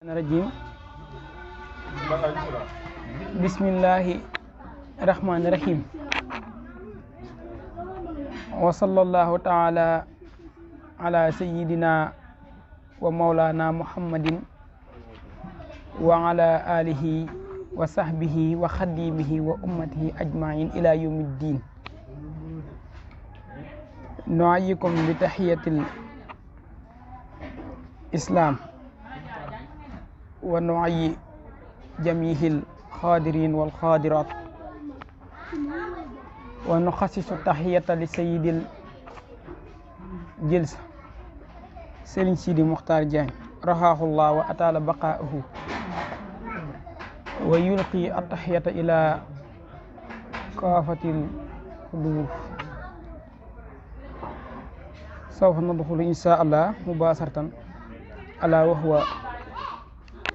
rajim bismillahi rahmani rahim wa sallallahu ta'ala ala sayyidina wa maulana muhammadin wa ala alihi wa sahbihi wa khadimihi wa ummatihi ajma'in ila yawmiddin. nu'ayyikum bi tahiyatil islam wa nu'ayyi jami'il khadirin wal khadirat wa nukhassisu tahiyata li sayyidil jilsa Serigne Sidi Mokhtar Diagne rahahullah wa atala baqa'uhu wa yulqi at-tahiyata ila kafatil qulub. sawfa nadkhulu insha Allah mubasharatan ala wa huwa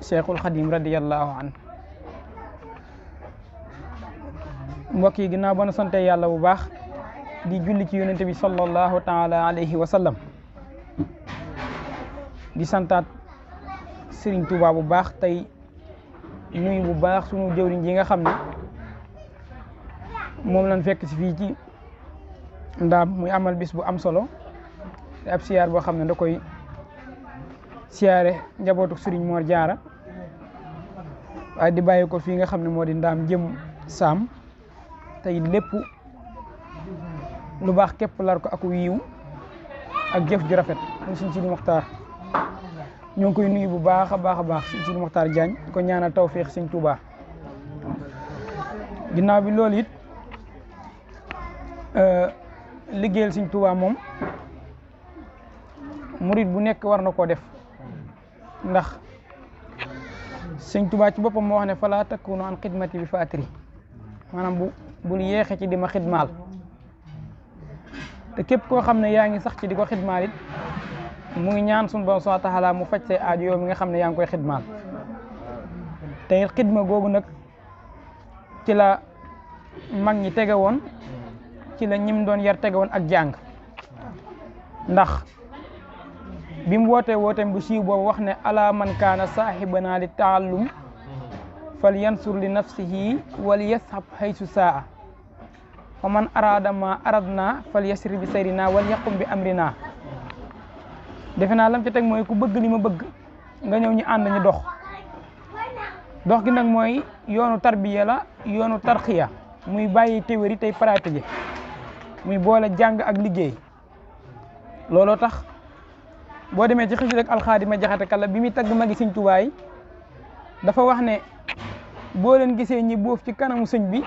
Cheikhul Khadim radiyallahu anhu. mbokk yi ginnaaw ba nu sante yàlla bu baax di julli ci yonente bi sallallahu taala alayhi wa sallam, di santaat Serigne Touba bu baax tey nuyu bu baax sunu jëwriñ ji nga xam ne moom lañ fekk si fii ci ndaam muy amal bis bu am solo te ab siyaar boo xam ne da koy siyaare njabootu Serigne Mor Diarra waaye di bàyyi ko fii nga xam ne moo di ndaam jëm saam tey lépp lu baax képp lar ko ak yiw ak jëf ju rafet mu Serigne Sidi Mokhtar ñoo ngi koy nuyu bu baax a baax Serigne Sidi Mokhtar Diagne di ko ñaanal tawfeex Serigne Touba. ginnaaw bi loolu it liggéeyal Serigne Touba moom murid bu nekk war na koo def, ndax Serigne Touba ci boppam moo wax ne fala takunu an xidmati bi fatiri, maanaam bul yeexe ci di ma xidmaal. te képp koo xam ne yaa ngi sax ci di ko xidmaal it mu ngi ñaan sunu Boroom subhaanahu wa taala mu faj say aajo yow mi nga xam ne yaa ngi koy xidmaal. te xidma googu nag ci la mag ñi tege woon, ci la ñim doon yar tege woon ak jàng, ndax bi mu wooteem bu siiw boobu wax ne ala man kaana saahibana li taallum fal yansur li nafsihi wal yashab haysu saa wa man arada ma aradna fal yasri bi sayrina wal yaqum bi amrina. defe naa lam ci teg mooy ku bëgg li ma bëgg nga ñëw ñu ànd ñu dox gi nag mooy yoonu tarbiya la, yoonu tarxiya, muy bàyyi théorie tey pratique, muy boole jàng ak liggéey. looloo tax boo demee ci xësi rek alxaadima jaxate kala bi muy tagg magi Sëñ Tuubaa yi dafa wax ne boo leen gisee ñi boof ci kanamu sëñ bi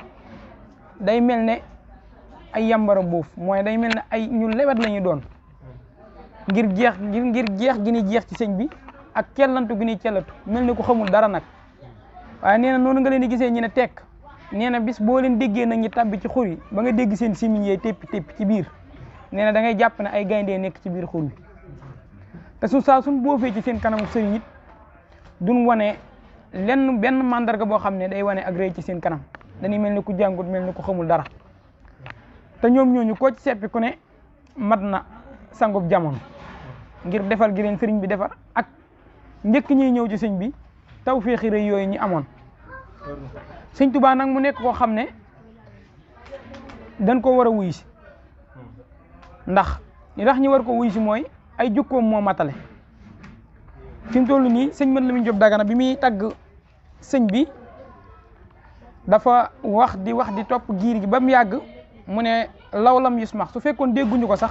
day mel ne ay yambara boof, mooy day mel ne ay ñu lewet la ñu doon ngir jeex gi ni jeex ci sëñ bi ak cellantu gi ni cellatu, mel ni ku xamul dara nag. waaye nee na noonu nga leen di gisee ñi ne tekk, nee na bis boo leen déggee nag ñi tàbbi ci xur yi ba nga dégg seen simiñ yee téppi ci biir, nee na da ngay jàpp ne ay gayndee nekk ci biir xur bi. te suñ boofee ci seen kanamu sëriñ it duñ wane benn mandarga boo xam ne day wane ak rëy ci seen kanam, dañuy mel ni ku jàngut, mel ni ku xamul dara. te ñoom ñooñu koo ci seppi ku ne mat na sangub jamono ngir defal gi leen sëriñ bi defar ak njëkk ñuy ñëw ci sëñ bi tawfeexi rëy yooyu ñu amoon. Sëñ Tuubaa nag mu nekk koo xam ne dañ ko war a wuy si, ndax li tax ñu war ko wuy si mooy ay jukkoom moo matale. fi mu toll nii sëñ Mat Lamin Jóob Dagana bi muy tagg sëñ bi dafa wax di topp giir gi ba mu yàgg mu ne lawlam yusmax, su fekkoon dégguñu ko sax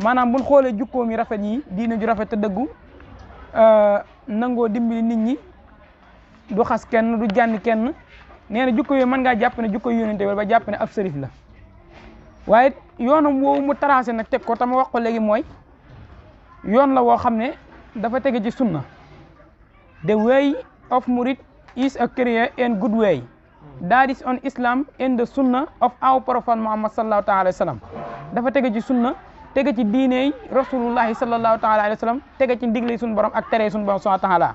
maanaam buñ xoolee jukkoom yi rafet yi, diine ju rafet te dëggu, nangoo dimbali nit ñi, du xas kenn, du jànni kenn. nee na jukko yooyu mën ngaa jàpp ne jukko yónente wala ba jàpp ne ab sërif la. waaye yoonam woowu mu tracé nag teg ko te ma wax ko léegi mooy yoon la woo xam ne dafa tege ci sunna. the way of murid is a clear and good way that is on Islam and the sunna of our prophet Muhammad sallallahu taala alayhi wa sallam. dafa tege ci sunna, tege ci diiney rasulullahi sallallahu taala alayhi wa sallam, tege ci ndigle suñu borom ak tere suñu borom subhanahu wa taala.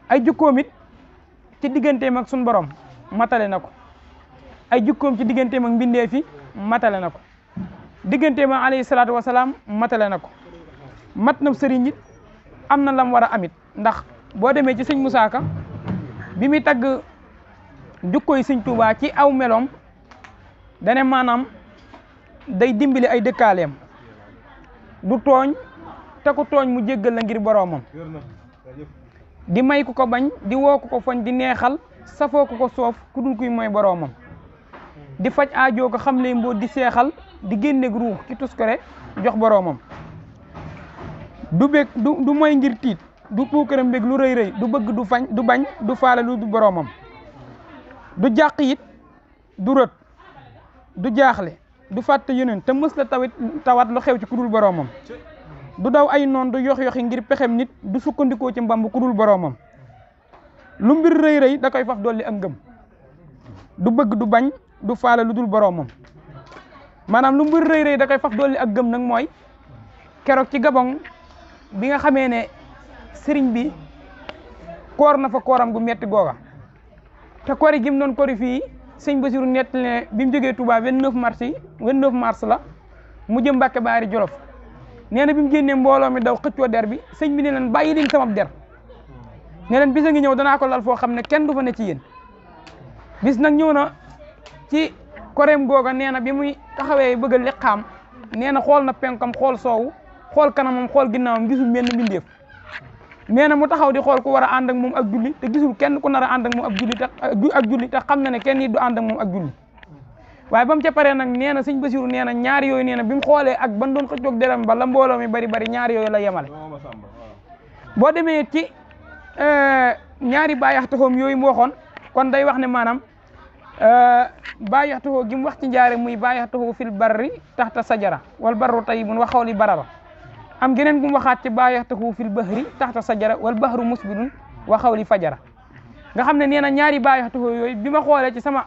ay jukkoom it ci digganteem ak suñu borom matale na ko, ay jukkoom ci digganteem ak mbindeef yi matale na ko, digganteem ak alayhi salaatu wa salaam matale na ko. mat na sëriñ it am na lam war a amit, ndax boo demee ci sëñ Musaa Ka bi muy tagg jukkooy sëñ Tuubaa ci aw meloom dane maanaam day dimbali ay dëkkaaleem du tooñ te ku tooñ mu jéggal la ngir boroomam di may ku ko bañ di woo ku ko foñ di neexal safoo ku ko soof ku dul kuy mooy boroomam di faj aajoo ko xam lay mboo di seexal di génneeg ruux ki tuskare jox boroomam du bég du mooy ngir tiit du puukaram mbég lu rëy rëy du bëgg du fañ du bañ du faale lu du boroomam du jàq it du rët du jaaxle du fàtte yeneen te mës la tawat lu xew ci ku dul boroomam du daw ay noon du yox-yoxi ngir pexem nit du sukkandikoo ci mbamb ku dul boroomam lu mbir rëy rëy da koy faf dolli ak ngëm du bëgg du bañ du faale lu dul boroomam maanaam lu mbir rëy rëy da koy faf dolli ak gëm nag mooy keroog ci Gabon bi nga xamee ne sëriñ bi koor na fa kooram gu metti googa te kori gim doon kori fii sëñ Basiru nett ne bi mu jógee Touba 29 mars la mu jëm Mbàkke Baari Jolof nee na bi mu génnee mbooloo mi daw xëccoo der bi sëñ bi ne leen bàyyi leen sama der ne leen bis a ngi ñëw danaa ko lal foo xam ne kenn du fa ne ci yéen bis nag ñëw na ci koreem googa nee na bi muy taxawee bëgg a liqaam nee na xool na penkam xool soowu xool kanamam xool ginnaawam gisul menn mbindeef nee na mu taxaw di xool ku war a ànd ak moom ak julli te gisul kenn ku nar a ànd ak moom ak julli te xam na ne kenn it du ànd ak moom ak julli waaye ba mu ca paree nag nee na sëñ Basiru nee na ñaari yooyu nee na bi mu xoolee ak ban doon xëccoog deram ba la mbooloo mi bari ñaari yooyu la yemale boo demee ci ñaari bàyyaxtaxoom yooyu mu waxoon kon day wax ne maanaam bàyyaxtaxoo gi mu wax ci njaare muy bàyyaxtaxoo fil barri taxta sajara wal barru tayyibun wa xawli barara am geneen gu mu waxaat ci bàyyaxtaxoo fil bahri taxta sajara wal bahru musbidun wa xawli fajara nga xam ne nee na ñaari bàyyaxtaxoo yooyu bi ma xoolee ci sama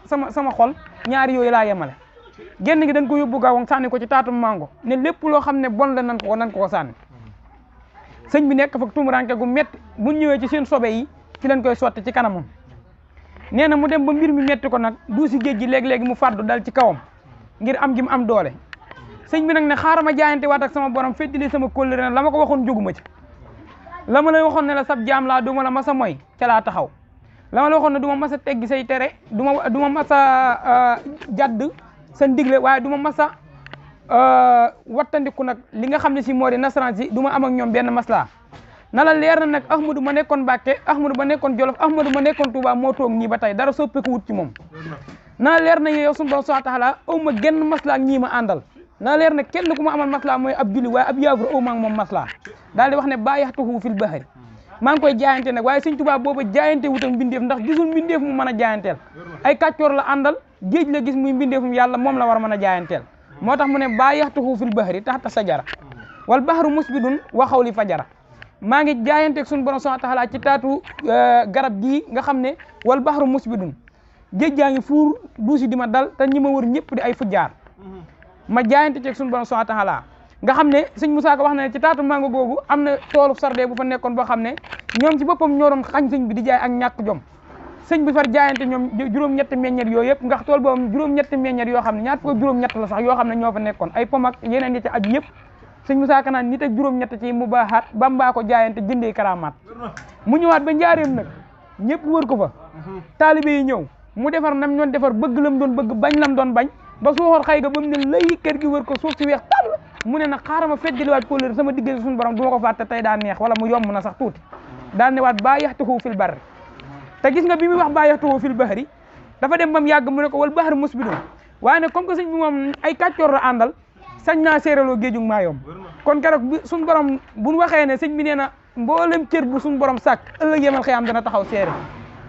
xol ñaari yooyu laa yemale genn gi dañ ko yóbbu Gabon sànni ko ci taatum mango ne lépp loo xam ne bon la nan ko sànni sëñ bi nekk fa tumuranke gu metti bu ñëwee ci seen sobe yi ci leen koy sotti ci kanamam nee na mu dem ba mbir mi metti ko nag duusi géej gi léeg-léegi mu fàddu dal ci kawam ngir am gi mu am doole sëñ bi nag ne xaaral ma jaayante waat ak sama borom feddili sama kóllëre na la ma ko waxoon jóguma ci la ma la waxoon ne la sab jaam laa du ma la mas a moy ca laa taxaw la ma la waxoon ne du ma mas a teggi say tere du ma mas a jadd sa ndigle waaye du ma mas a wattandiku nag li nga xam ne si moo di nasaraan si du ma am ak ñoom benn maslaa na la leer na nag Ahmadou ma nekkoon Mbàkke Ahmadou ma nekkoon Jolof Ahmadou ma nekkoon Touba moo toog ñii ba tey dara soppeeku wut ci moom na la leer na yow suñu borom subhanahu wa taala aw ma genn maslaa ak ñii ma àndal na la leer na kenn ku ma amal maslaa mooy ab julli waaye ab yaafur aw ma ak moom maslaa daal di wax ne bàyyaxtuhu fil bahri maa ngi koy jaayante nag waaye sëñ Tuubaa booba jaayante wutam mbindeef ndax gisul mbindeef mu mën a jaayanteel ay kàccoor la àndal géej la gis muy mbindeefum yàlla moom la war a mën a jaayanteel moo tax mu ne bàyyaxtuhu fil bahri taxta sajara wal bahru musbidun wa xawli fajara maa ngi jaayanteeg suñu borom subhanahu wa taala ci taatu garab gii nga xam ne wal bahru musbidun géej gaa ngi fuur duusi di ma dal te ñi ma wër ñëpp di ay fujjaar ma jaayante ceeg suñu borom subhanahu wa taala nga xam ne sëñ Musaa Ka wax na ne ci taatu mango googu am na toolu sarde bu fa nekkoon boo xam ne ñoom ci boppam ñoo doon xañ sëñ bi di jaay ak ñàkk jom sëñ bi far jaayante ñoom juróom-ñetti meññet yooyu yëpp ndax tool boobu juróom-ñetti meññet yoo xam ne ñaar fukk juróom-ñett la sax yoo xam ne ñoo fa nekkoon ay pom ak yeneen yi ci aju yëpp sëñ Musaa Ka naan nit ak juróom-ñett ci mu baaxaat Bamba ko jaayante jëndee karamaat mu ñëwaat ba njaareem nag ñëpp wër ko fa taalibe yi ñëw mu defar nam doon defar bëgg lam doon bëgg bañ lam doon bañ ba suuxoor xëy ga ba mu ne lay kër gi wër ko suuf si weex tàll mu ne nag xaaral ma feddaliwaat kóllëre sama diggante suñu borom du ma ko fàtte tey daa neex wala mu yomb na sax tuuti daal ne waat bàyyaxtuhu fil barri te gis nga bi muy wax bàyyaxtuhu fil bahri dafa dem ba mu yàgg mu ne ko wal bahru musbidun waaye nag comme que sëñ bi moom ay kàccoor la àndal sañ naa séeraloo géejug maa yomb kon keroog bi suñu borom buñ waxee ne sëñ bi nee na mboolem cër bu suñu borom sàkk ëllëg yemal xëyaam dana taxaw seere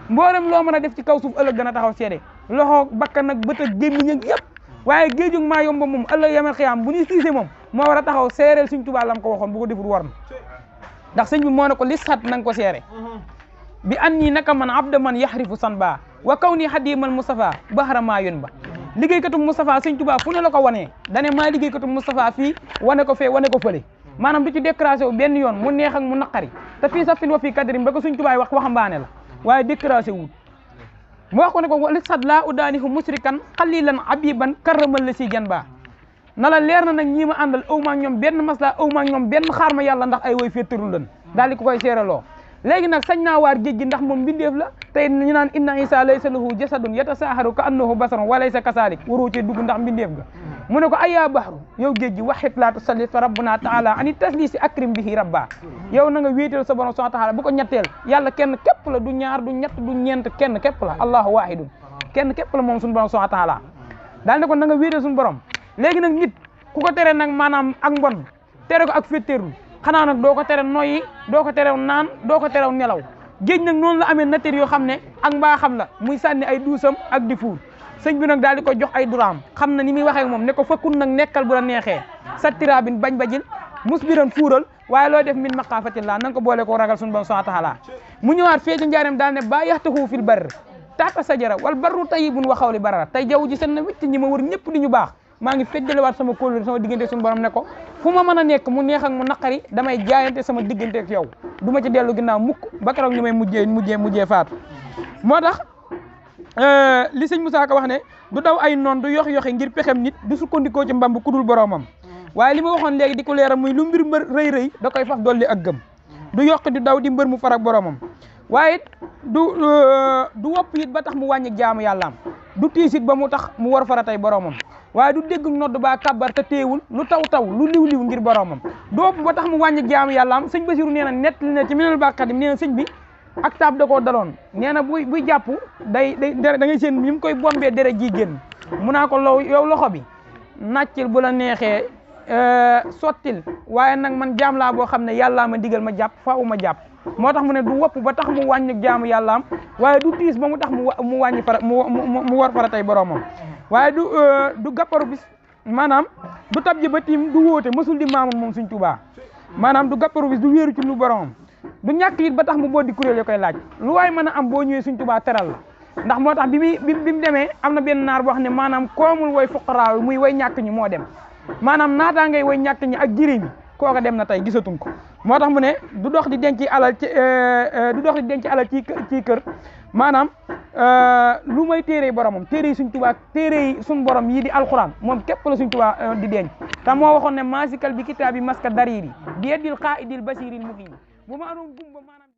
mboolem loo mën a def ci kaw suuf ëllëg dana taxaw seere loxo bakkan nag bët ak gémmiñ ak yëpp waaye géejug maa yomb moom ëllëg yemal xëyaam bu ñuy siise moom moo war a taxaw seereel suñ Tuubaa lam ko waxoon bu ko deful war na ndax sëñ bi moo ne ko lis xat na nga ko seere bi an nii naka man abda man yaxrifu san ba wa kaw nii xadimal Mustafa bahra maa yun ba liggéeykatu Moustapha sëñ Tuubaa fu ne la ko wanee dane maa liggéeykatu Moustapha fii wane ko fee wane ko fële maanaam du ci décrasé wu benn yoon mu neex ak mu naqari te fii safin wa fii kadrim ba ko sëñ Tuubaa wax waxambaane la waaye décrasé wul mu wax ko ne ko wali sad laa udaanihu musrikan xalilan abiban karramal la si jan baa na la leer na nag ñii ma àndal aw maa ñoom benn masla aw maa ñoom benn xaar ma yàlla ndax ay way féetarul lan daal di ko koy seeraloo léegi nag sañ naa waar géej gi ndax moom mbindeef la tey ñu naan inna isa laysa lahu jasadun yatasaaharu ka annahu basarun wa laysa kasalik waroo cee dugg ndax mbindeef ga mu ne ko ayya bahru yow géej gi waxit laa tusalli fa rabbuna taala ani taslisi akrim bihi rabba yow na nga wéetal sa borom subhanahu wa taala bu ko ñetteel yàlla kenn képp la du ñaar du ñett du ñeent kenn képp la allahu wahidun kenn képp la moom suñu borom subhanahu wa taala daal ne ko na nga wéetal suñu borom léegi nag nit ku ko tere nag maanaam ak mbon tere ko ak féttéerlu xanaa nag doo ko tere noyyi doo ko terew naan doo ko terew nelaw géej nag noonu la amee nature yoo xam ne ak mbaa xam la muy sànni ay duusam ak di fuur sëñ bi nag daal di ko jox ay duraam xam na ni muy waxee ak moom ne ko fakkun nag nekkal bu la neexee sattirabin bañ bajil musbiran fuural waaye looy def min maqaafatillah na nga ko boole ko ragal suñu borom subhanahu wa taala mu ñëwaat fee ci njaareem daal ne ba yaxtahu fil barr taata sajara wal barru tayyibun wa xawli barara tey jaww ji seen na wicc ñi ma wër ñëpp di ñu baax maa ngi feddalewaat sama kóllëre sama diggante suñu borom ne ko fu ma mën a nekk mu neex ak mu naqari damay jaayante sama diggante ak yow du ma ci dellu ginnaaw mukk ba keroog ñu may mujjee faatu moo tax li sëñ Moussa Ka wax ne du daw ay noon du yoxi ngir pexem nit du sukkandikoo ci mbamb ku dul boromam waaye li ma waxoon léegi di ko leeral muy lu mbir rëy da koy faf dolli ak gëm du yokk di daw di mbër mu farak boromam waaye du wopp it ba tax mu wàññi jaamu yàllaam du tiisit ba mu tax mu war faratay boromam waaye du dégg nodd ba kàbbar te teewul lu taw lu liw ngir boromam du wopp ba tax mu wàññi jaamu yàllaam sëñ Basiru nee na nettali na ci minal baqadim nee na sëñ bi ak taab da koo daloon nee na buy jàpp da ngay seen ni mu koy bombee dere ji génn mu naa ko yow loxo bi nàccil bu la neexee sottil waaye nag man jaam laa boo xam ne yàllaa ma digal ma jàpp faaw ma jàpp moo tax mu ne du wopp ba tax mu wàññi jaamu yàllaam waaye du tiis ba mu tax mu wàññi mu war fara tey boromam waaye du gàpparu bis maanaam du tab ji ba tiim du wóote mësul di maamun moom Sëñ Tuubaa maanaam du gàpparu bis du wéeru ci lu boromam du ñàkk it ba tax mu boo di kuréel yo koy laaj lu waay mën a am boo ñëwee Sëñ Tuubaa teral la ndax moo tax bi mu demee am na benn naar boo xam ne maanaam koomul way fuqaraaw muy way ñàkk ñi moo dem maanaam naataa ngay way ñàkk ñi ak jirim yi kooka dem na tey gisatuñ ko moo tax mu ne du dox di denc alal ci kër maanaam lu may téere boromam téere yi Sëñ Tuubaa téere yi suñ borom yi di alxuraan moom képp la Sëñ Tuubaa di denc te moo waxoon ne maasikal bi kitaabi maska dariri bi yeddil xaaidil basiril muhim bu ma anoon gumba maanaam